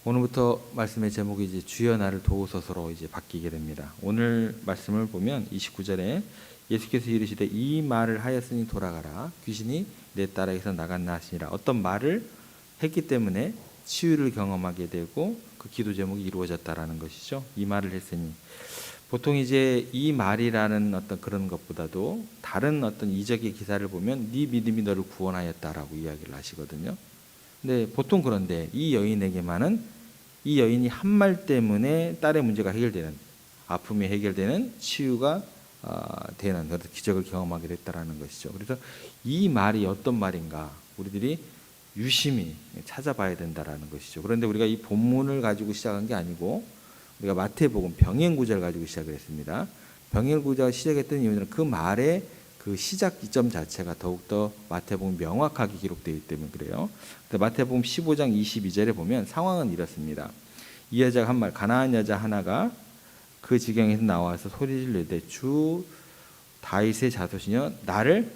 오늘부터 말씀의 제목이 이제 주여 나를 도우소서로 이제 바뀌게 됩니다. 오늘 말씀을 보면 29절에 예수께서 이르시되 이 말을 하였으니 돌아가라 귀신이 내 딸에게서 나갔나 하시니라. 어떤 말을 했기 때문에 치유를 경험하게 되고 그 기도 제목이 이루어졌다라는 것이죠. 이 말을 했으니 보통 이제 이 말이라는 어떤 그런 것보다도 다른 어떤 이적의 기사를 보면 네 믿음이 너를 구원하였다라고 이야기를 하시거든요. 근데 보통 그런데 이 여인에게만은 이 여인이 한 말 때문에 딸의 문제가 해결되는, 아픔이 해결되는, 치유가 되는 그런 기적을 경험하게 됐다라는 것이죠. 그래서 이 말이 어떤 말인가 우리들이 유심히 찾아봐야 된다라는 것이죠. 그런데 우리가 이 본문을 가지고 시작한 게 아니고 우리가 마태복음 병행구절 가지고 시작을 했습니다. 병행구절 시작했던 이유는 그 말의 그 시작 지점 자체가 더욱더 마태복음 명확하게 기록되어 있기 때문에 그래요. 마태복음 15장 22절에 보면 상황은 이렇습니다. 이 여자가 한 말, 가나안 여자 하나가 그 지경에서 나와서 소리를 내되 주 다윗의 자손이여 나를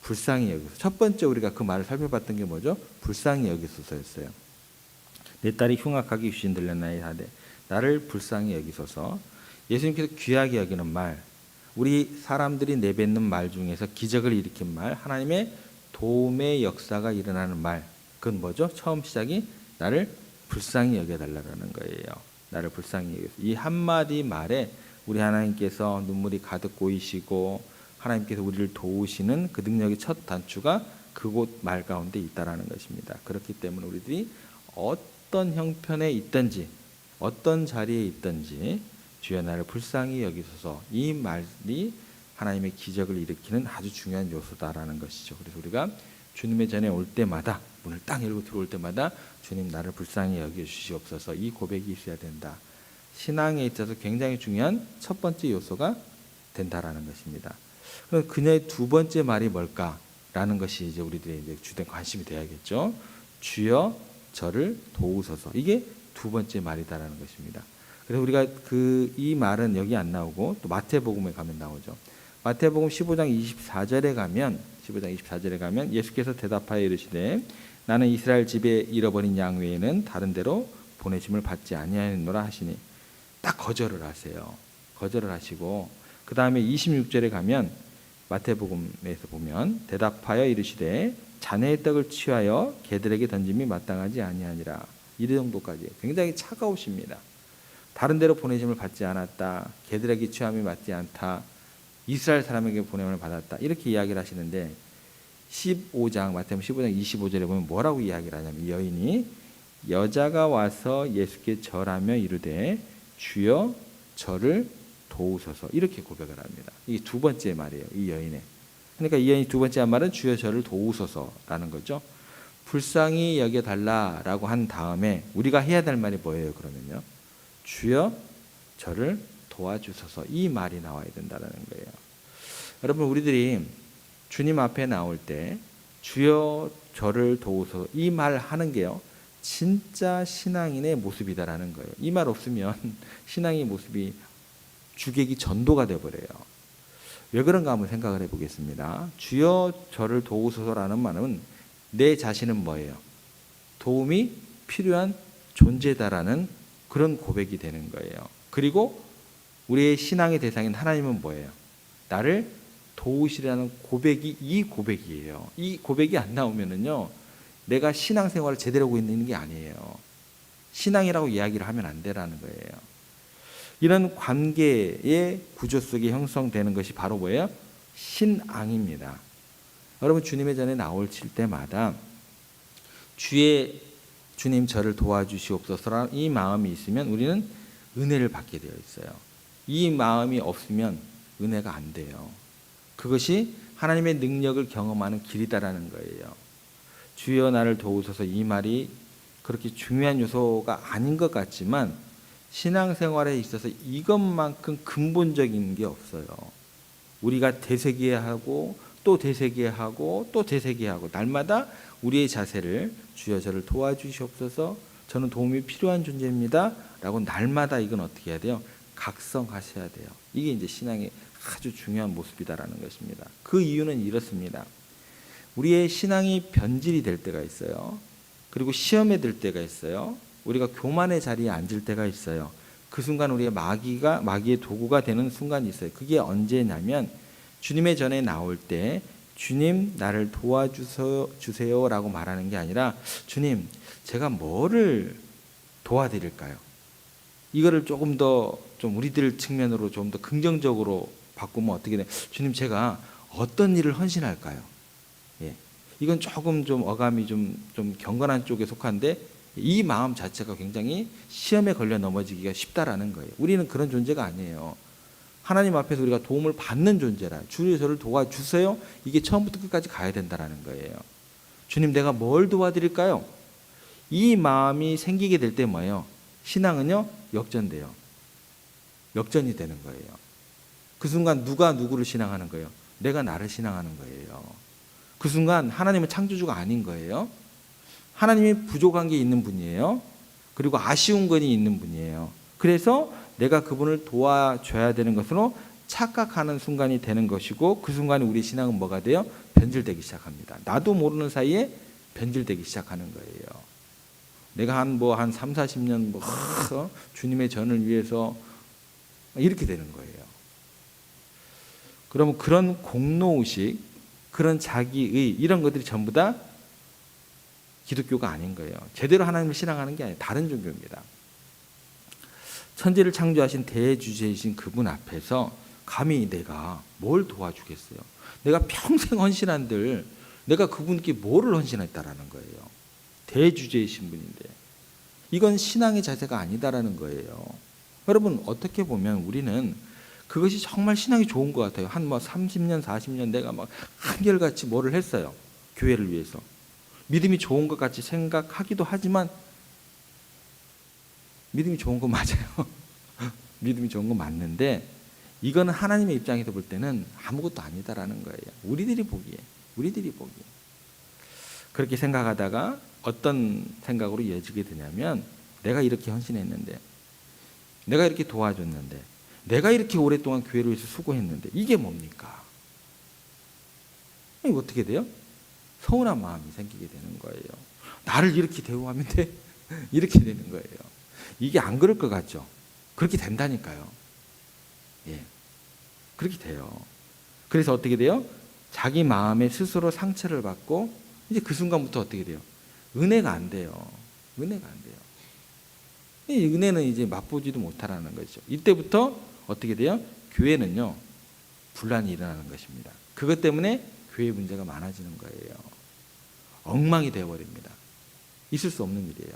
불쌍히 여기소서. 첫 번째 우리가 그 말을 살펴봤던 게 뭐죠? 불쌍히 여기소서였어요. 내 딸이 흉악하게 귀신 들렸나이다 하되 나를 불쌍히 여기소서. 예수님께서 귀하게 여기는 말, 우리 사람들이 내뱉는 말 중에서 기적을 일으킨 말, 하나님의 도움의 역사가 일어나는 말, 그건 뭐죠? 처음 시작이 나를 불쌍히 여겨달라는 거예요. 나를 불쌍히 여기소서. 이 한마디 말에 우리 하나님께서 눈물이 가득 고이시고 하나님께서 우리를 도우시는 그 능력의 첫 단추가 그곳 말 가운데 있다라는 것입니다. 그렇기 때문에 우리들이 어떤 형편에 있든지 어떤 자리에 있든지 주여 나를 불쌍히 여기소서, 이 말이 하나님의 기적을 일으키는 아주 중요한 요소다라는 것이죠. 그래서 우리가 주님의 전에 올 때마다, 문을 딱 열고 들어올 때마다 주님 나를 불쌍히 여겨주시옵소서, 이 고백이 있어야 된다. 신앙에 있어서 굉장히 중요한 첫 번째 요소가 된다라는 것입니다. 그럼 그녀의 두 번째 말이 뭘까라는 것이 이제 우리들의 이제 주된 관심이 돼야겠죠. 주여 저를 도우소서, 이게 두 번째 말이다라는 것입니다. 그래서 우리가 이 말은 여기 안 나오고 또 마태복음에 가면 나오죠. 마태복음 15장 24절에 가면 예수께서 대답하여 이르시되 나는 이스라엘 집에 잃어버린 양 외에는 다른 데로 보내심을 받지 아니하였노라 하시니 딱 거절을 하세요. 거절을 하시고 그 다음에 26절에 가면 마태복음에서 보면 대답하여 이르시되 자네의 떡을 취하여 개들에게 던짐이 마땅하지 아니하니라. 이 정도까지 굉장히 차가우십니다. 다른 데로 보내심을 받지 않았다. 개들에게 취함이 맞지 않다. 이스라엘 사람에게 보냄을 받았다. 이렇게 이야기를 하시는데 15장 마태복음 15장 25절에 보면 뭐라고 이야기를 하냐면 이 여인이 여자가 와서 예수께 절하며 이르되 주여 저를 도우소서, 이렇게 고백을 합니다. 이게 두 번째 말이에요. 이 여인의. 그러니까 이 여인이 두 번째 한 말은 주여 저를 도우소서라는 거죠. 불쌍히 여겨달라라고 한 다음에 우리가 해야 될 말이 뭐예요? 그러면요, 주여 저를 도와주소서, 이 말이 나와야 된다는 거예요. 여러분, 우리들이 주님 앞에 나올 때 주여 저를 도우소서 이 말 하는 게요 진짜 신앙인의 모습이다라는 거예요. 이 말 없으면 신앙의 모습이 주객이 전도가 되어버려요. 왜 그런가 한번 생각을 해보겠습니다. 주여 저를 도우소서라는 말은 내 자신은 뭐예요? 도움이 필요한 존재다라는 그런 고백이 되는 거예요. 그리고 우리의 신앙의 대상인 하나님은 뭐예요? 나를 도우시라는 고백이 이 고백이에요. 이 고백이 안 나오면은요, 내가 신앙생활을 제대로 하고 있는 게 아니에요. 신앙이라고 이야기를 하면 안 되라는 거예요. 이런 관계의 구조 속에 형성되는 것이 바로 뭐예요? 신앙입니다. 여러분, 주님의 전에 나오실 때마다 주님 저를 도와주시옵소서라는 이 마음이 있으면 우리는 은혜를 받게 되어 있어요. 이 마음이 없으면 은혜가 안 돼요. 그것이 하나님의 능력을 경험하는 길이다라는 거예요. 주여 나를 도우소서, 이 말이 그렇게 중요한 요소가 아닌 것 같지만 신앙생활에 있어서 이것만큼 근본적인 게 없어요. 우리가 되새기하고 또 되새기하고 또 되새기하고 날마다 우리의 자세를 주여 저를 도와주시옵소서, 저는 도움이 필요한 존재입니다 라고 날마다 이건 어떻게 해야 돼요? 각성하셔야 돼요. 이게 이제 신앙의 아주 중요한 모습이다라는 것입니다. 그 이유는 이렇습니다. 우리의 신앙이 변질이 될 때가 있어요. 그리고 시험에 들 때가 있어요. 우리가 교만의 자리에 앉을 때가 있어요. 그 순간 우리의 마귀의 도구가 되는 순간이 있어요. 그게 언제냐면 주님의 전에 나올 때 주님 나를 도와주세요라고 말하는 게 아니라 주님 제가 뭐를 도와드릴까요? 이거를 조금 더 좀 우리들 측면으로 좀 더 긍정적으로 바꾸면 어떻게 돼요? 주님 제가 어떤 일을 헌신할까요? 예. 이건 조금 좀 어감이 좀 경건한 쪽에 속한데 이 마음 자체가 굉장히 시험에 걸려 넘어지기가 쉽다라는 거예요. 우리는 그런 존재가 아니에요. 하나님 앞에서 우리가 도움을 받는 존재라. 주님 저를 도와주세요. 이게 처음부터 끝까지 가야 된다라는 거예요. 주님 내가 뭘 도와드릴까요? 이 마음이 생기게 될 때 뭐예요? 신앙은요 역전돼요. 역전이 되는 거예요. 그 순간 누가 누구를 신앙하는 거예요? 내가 나를 신앙하는 거예요. 그 순간 하나님은 창조주가 아닌 거예요. 하나님이 부족한 게 있는 분이에요. 그리고 아쉬운 건이 있는 분이에요. 그래서 내가 그분을 도와줘야 되는 것으로 착각하는 순간이 되는 것이고 그 순간에 우리 신앙은 뭐가 돼요? 변질되기 시작합니다. 나도 모르는 사이에 변질되기 시작하는 거예요. 내가 한 3, 40년 주님의 전을 위해서 이렇게 되는 거예요. 그러면 그런 공로의식, 그런 자기의 이런 것들이 전부 다 기독교가 아닌 거예요. 제대로 하나님을 신앙하는 게 아니라 다른 종교입니다. 천지를 창조하신 대주제이신 그분 앞에서 감히 내가 뭘 도와주겠어요? 내가 평생 헌신한들 내가 그분께 뭐를 헌신했다라는 거예요. 대주제이신 분인데 이건 신앙의 자세가 아니다라는 거예요. 여러분 어떻게 보면 우리는 그것이 정말 신앙이 좋은 것 같아요. 한 30년 40년 내가 한결같이 뭐를 했어요. 교회를 위해서. 믿음이 좋은 것 같이 생각하기도 하지만 믿음이 좋은 거 맞아요. 믿음이 좋은 거 맞는데 이거는 하나님의 입장에서 볼 때는 아무것도 아니다라는 거예요. 우리들이 보기에. 그렇게 생각하다가 어떤 생각으로 이어지게 되냐면 내가 이렇게 헌신했는데 내가 이렇게 도와줬는데 내가 이렇게 오랫동안 교회를 위해서 수고했는데 이게 뭡니까? 이거 어떻게 돼요? 서운한 마음이 생기게 되는 거예요. 나를 이렇게 대우하면 돼? 이렇게 되는 거예요. 이게 안 그럴 것 같죠? 그렇게 된다니까요. 예, 그렇게 돼요. 그래서 어떻게 돼요? 자기 마음에 스스로 상처를 받고 이제 그 순간부터 어떻게 돼요? 은혜가 안 돼요. 이 은혜는 이제 맛보지도 못하라는 거죠. 이때부터 어떻게 돼요? 교회는요 분란이 일어나는 것입니다. 그것 때문에 교회 문제가 많아지는 거예요. 엉망이 되어버립니다. 있을 수 없는 일이에요.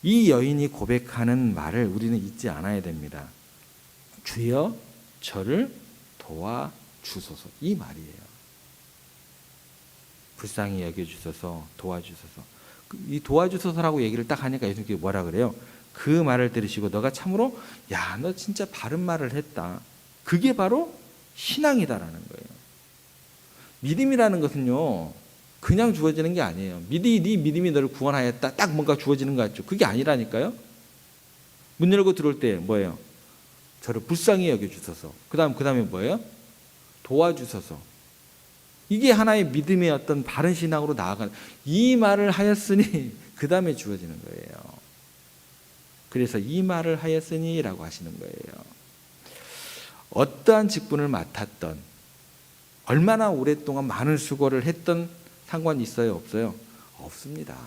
이 여인이 고백하는 말을 우리는 잊지 않아야 됩니다. 주여 저를 도와주소서. 이 말이에요. 불쌍히 여겨주소서, 도와주소서. 이 도와주소서라고 얘기를 딱 하니까 예수님께서 뭐라 그래요? 그 말을 들으시고 너가 참으로 야, 너 진짜 바른 말을 했다. 그게 바로 신앙이다라는 거예요. 믿음이라는 것은요 그냥 주어지는 게 아니에요. 네 믿음이 너를 구원하였다. 딱 뭔가 주어지는 것 같죠. 그게 아니라니까요. 문 열고 들어올 때 뭐예요? 저를 불쌍히 여겨주소서. 그 다음에 뭐예요? 도와주소서. 이게 하나의 믿음의 어떤 바른 신앙으로 나아가는 이 말을 하였으니 그 다음에 주어지는 거예요. 그래서 이 말을 하였으니라고 하시는 거예요. 어떠한 직분을 맡았던 얼마나 오랫동안 많은 수고를 했던 상관이 있어요? 없어요? 없습니다.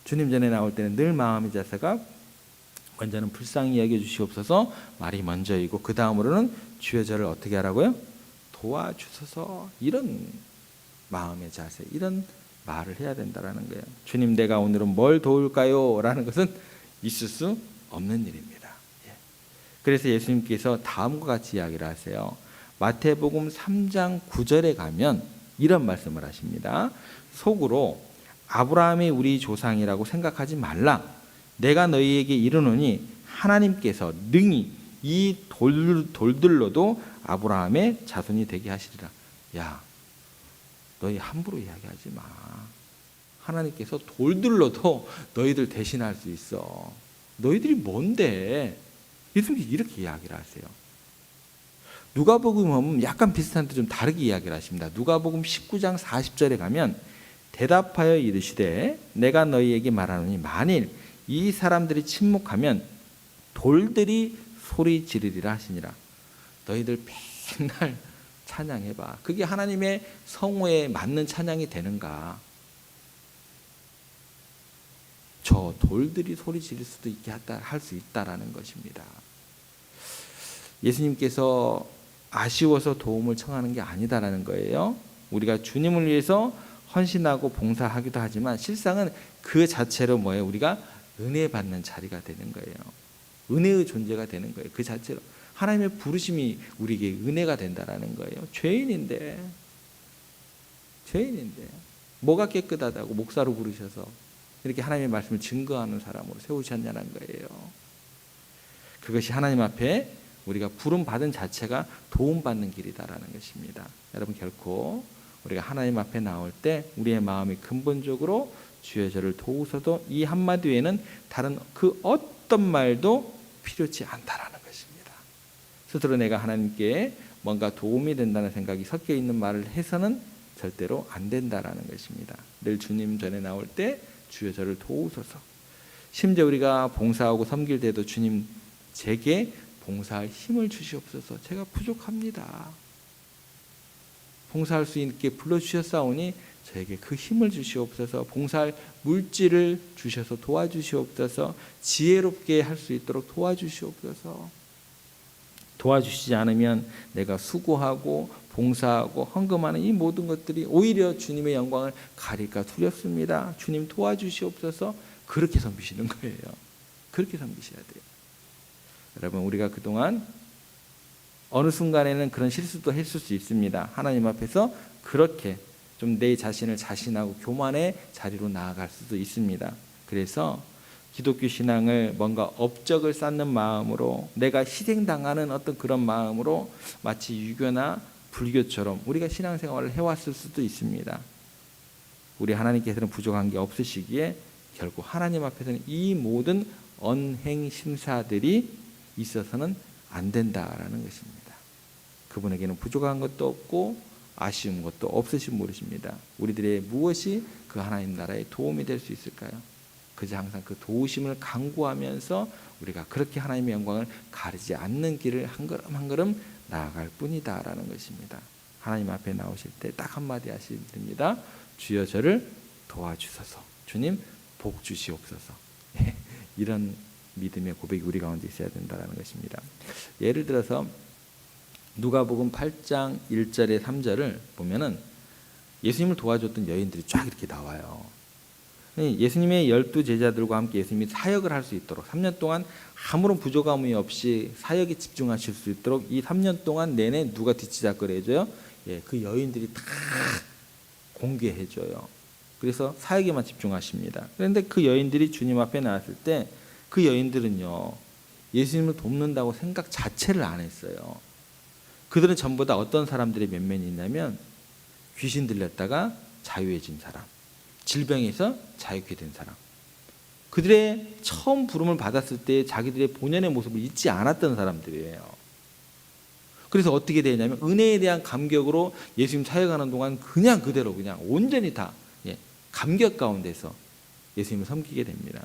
주님 전에 나올 때는 늘 마음의 자세가 먼저는 불쌍히 여겨주시옵소서 말이 먼저이고 그 다음으로는 주여 저를 어떻게 하라고요? 도와주소서. 이런 마음의 자세, 이런 말을 해야 된다는 거예요. 주님 내가 오늘은 뭘 도울까요? 라는 것은 있을 수 없는 일입니다. 그래서 예수님께서 다음과 같이 이야기를 하세요. 마태복음 3장 9절에 가면 이런 말씀을 하십니다. 속으로 아브라함이 우리 조상이라고 생각하지 말라. 내가 너희에게 이르노니 하나님께서 능히 이 돌들로도 아브라함의 자손이 되게 하시리라. 야, 너희 함부로 이야기하지 마. 하나님께서 돌들로도 너희들 대신할 수 있어. 너희들이 뭔데? 예수님이 이렇게 이야기를 하세요. 누가복음은 약간 비슷한데 좀 다르게 이야기를 하십니다. 누가복음 19장 40절에 가면 대답하여 이르시되 내가 너희에게 말하노니 만일 이 사람들이 침묵하면 돌들이 소리 지르리라 하시니라. 너희들 맨날 찬양해봐. 그게 하나님의 성호에 맞는 찬양이 되는가? 저 돌들이 소리 지를 수도 있게 할 수 있다라는 것입니다. 예수님께서 아쉬워서 도움을 청하는 게 아니다라는 거예요. 우리가 주님을 위해서 헌신하고 봉사하기도 하지만 실상은 그 자체로 뭐예요? 우리가 은혜 받는 자리가 되는 거예요. 은혜의 존재가 되는 거예요. 그 자체로 하나님의 부르심이 우리에게 은혜가 된다라는 거예요. 죄인인데 뭐가 깨끗하다고 목사로 부르셔서 이렇게 하나님의 말씀을 증거하는 사람으로 세우셨냐는 거예요. 그것이 하나님 앞에 우리가 부름 받은 자체가 도움받는 길이다라는 것입니다. 여러분, 결코 우리가 하나님 앞에 나올 때 우리의 마음이 근본적으로 주여 저를 도우소서 이 한마디 외에는 다른 그 어떤 말도 필요치 않다라는 것입니다. 스스로 내가 하나님께 뭔가 도움이 된다는 생각이 섞여 있는 말을 해서는 절대로 안 된다라는 것입니다. 늘 주님 전에 나올 때 주여 저를 도우소서. 심지어 우리가 봉사하고 섬길 때도 주님 제게 봉사할 힘을 주시옵소서. 제가 부족합니다. 봉사할 수 있게 불러주셨사오니 저에게 그 힘을 주시옵소서. 봉사할 물질을 주셔서 도와주시옵소서. 지혜롭게 할 수 있도록 도와주시옵소서. 도와주시지 않으면 내가 수고하고 봉사하고 헌금하는 이 모든 것들이 오히려 주님의 영광을 가릴까 두렵습니다. 주님 도와주시옵소서. 그렇게 섬기시는 거예요. 그렇게 섬기셔야 돼요. 여러분, 우리가 그동안 어느 순간에는 그런 실수도 했을 수 있습니다. 하나님 앞에서 그렇게 좀 내 자신을 자신하고 교만의 자리로 나아갈 수도 있습니다. 그래서 기독교 신앙을 뭔가 업적을 쌓는 마음으로, 내가 희생당하는 어떤 그런 마음으로 마치 유교나 불교처럼 우리가 신앙생활을 해왔을 수도 있습니다. 우리 하나님께서는 부족한 게 없으시기에 결국 하나님 앞에서는 이 모든 언행심사들이 있어서는 안 된다라는 것입니다. 그분에게는 부족한 것도 없고 아쉬운 것도 없으신 분이십니다. 우리들의 무엇이 그 하나님 나라에 도움이 될 수 있을까요? 그저 항상 그 도우심을 간구하면서 우리가 그렇게 하나님의 영광을 가리지 않는 길을 한 걸음 한 걸음 나아갈 뿐이다라는 것입니다. 하나님 앞에 나오실 때 딱 한마디 하시면 됩니다. 주여 저를 도와주소서. 주님 복 주시옵소서. 이런 믿음의 고백이 우리 가운데 있어야 된다는 것입니다. 예를 들어서 누가복음 8장 1절에 3절을 보면은 예수님을 도와줬던 여인들이 쫙 이렇게 나와요. 예수님의 12제자들과 함께 예수님이 사역을 할 수 있도록 3년 동안 아무런 부족함이 없이 사역에 집중하실 수 있도록 이 3년 동안 내내 누가 뒷지잡거리 해줘요? 그 여인들이 다 공개해줘요. 그래서 사역에만 집중하십니다. 그런데 그 여인들이 주님 앞에 나왔을 때 그 여인들은요, 예수님을 돕는다고 생각 자체를 안 했어요. 그들은 전부 다 어떤 사람들의 면면이 있냐면 귀신 들렸다가 자유해진 사람, 질병에서 자유케 된 사람, 그들의 처음 부름을 받았을 때 자기들의 본연의 모습을 잊지 않았던 사람들이에요. 그래서 어떻게 되냐면 은혜에 대한 감격으로 예수님 사역하는 동안 그냥 그대로 그냥 온전히 다 감격 가운데서 예수님을 섬기게 됩니다.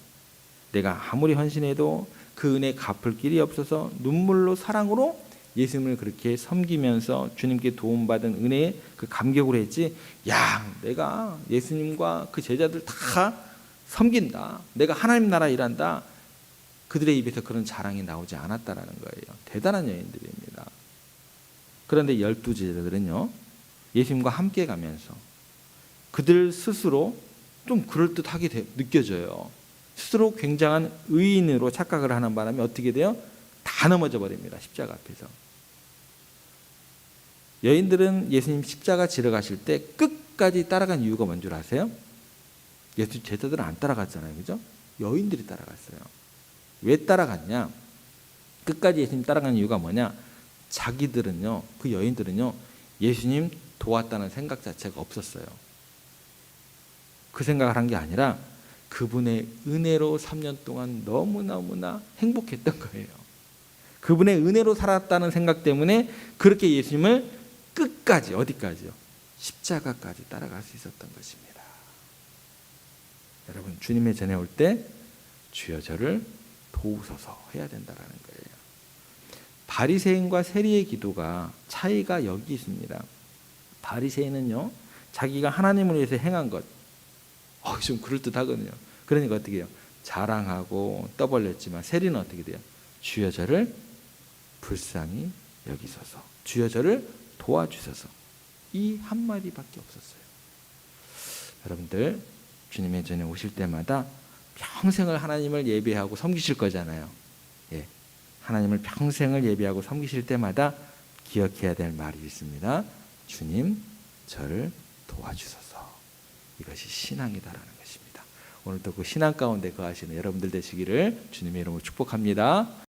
내가 아무리 헌신해도 그 은혜 갚을 길이 없어서 눈물로 사랑으로 예수님을 그렇게 섬기면서 주님께 도움받은 은혜에 그 감격으로 했지, 야, 내가 예수님과 그 제자들 다 섬긴다, 내가 하나님 나라 일한다, 그들의 입에서 그런 자랑이 나오지 않았다라는 거예요. 대단한 여인들입니다. 그런데 12제자들은요, 예수님과 함께 가면서 그들 스스로 좀 그럴듯하게 느껴져요. 스스로 굉장한 의인으로 착각을 하는 바람에 어떻게 돼요? 다 넘어져 버립니다. 십자가 앞에서. 여인들은 예수님 십자가 지러 가실 때 끝까지 따라간 이유가 뭔 줄 아세요? 예수 제자들은 안 따라갔잖아요. 그죠? 여인들이 따라갔어요. 왜 따라갔냐? 끝까지 예수님 따라간 이유가 뭐냐? 자기들은요, 그 여인들은요, 예수님 도왔다는 생각 자체가 없었어요. 그 생각을 한 게 아니라 그분의 은혜로 3년 동안 너무너무나 행복했던 거예요. 그분의 은혜로 살았다는 생각 때문에 그렇게 예수님을 끝까지, 어디까지요? 십자가까지 따라갈 수 있었던 것입니다. 여러분 주님의 전에 올 때 주여 저를 도우소서 해야 된다라는 거예요. 바리새인과 세리의 기도가 차이가 여기 있습니다. 바리새인은요 자기가 하나님을 위해서 행한 것 좀 그럴듯하거든요. 그러니까 어떻게 해요? 자랑하고 떠벌렸지만 세리는 어떻게 돼요? 주여 저를 불쌍히 여기소서, 주여 저를 도와주소서, 이 한마디밖에 없었어요. 여러분들 주님의 전에 오실 때마다 평생을 하나님을 예배하고 섬기실 거잖아요. 예, 하나님을 평생을 예배하고 섬기실 때마다 기억해야 될 말이 있습니다. 주님 저를 도와주소서. 이것이 신앙이다라는 것입니다. 오늘도 그 신앙 가운데 거하시는 여러분들 되시기를 주님의 이름으로 축복합니다.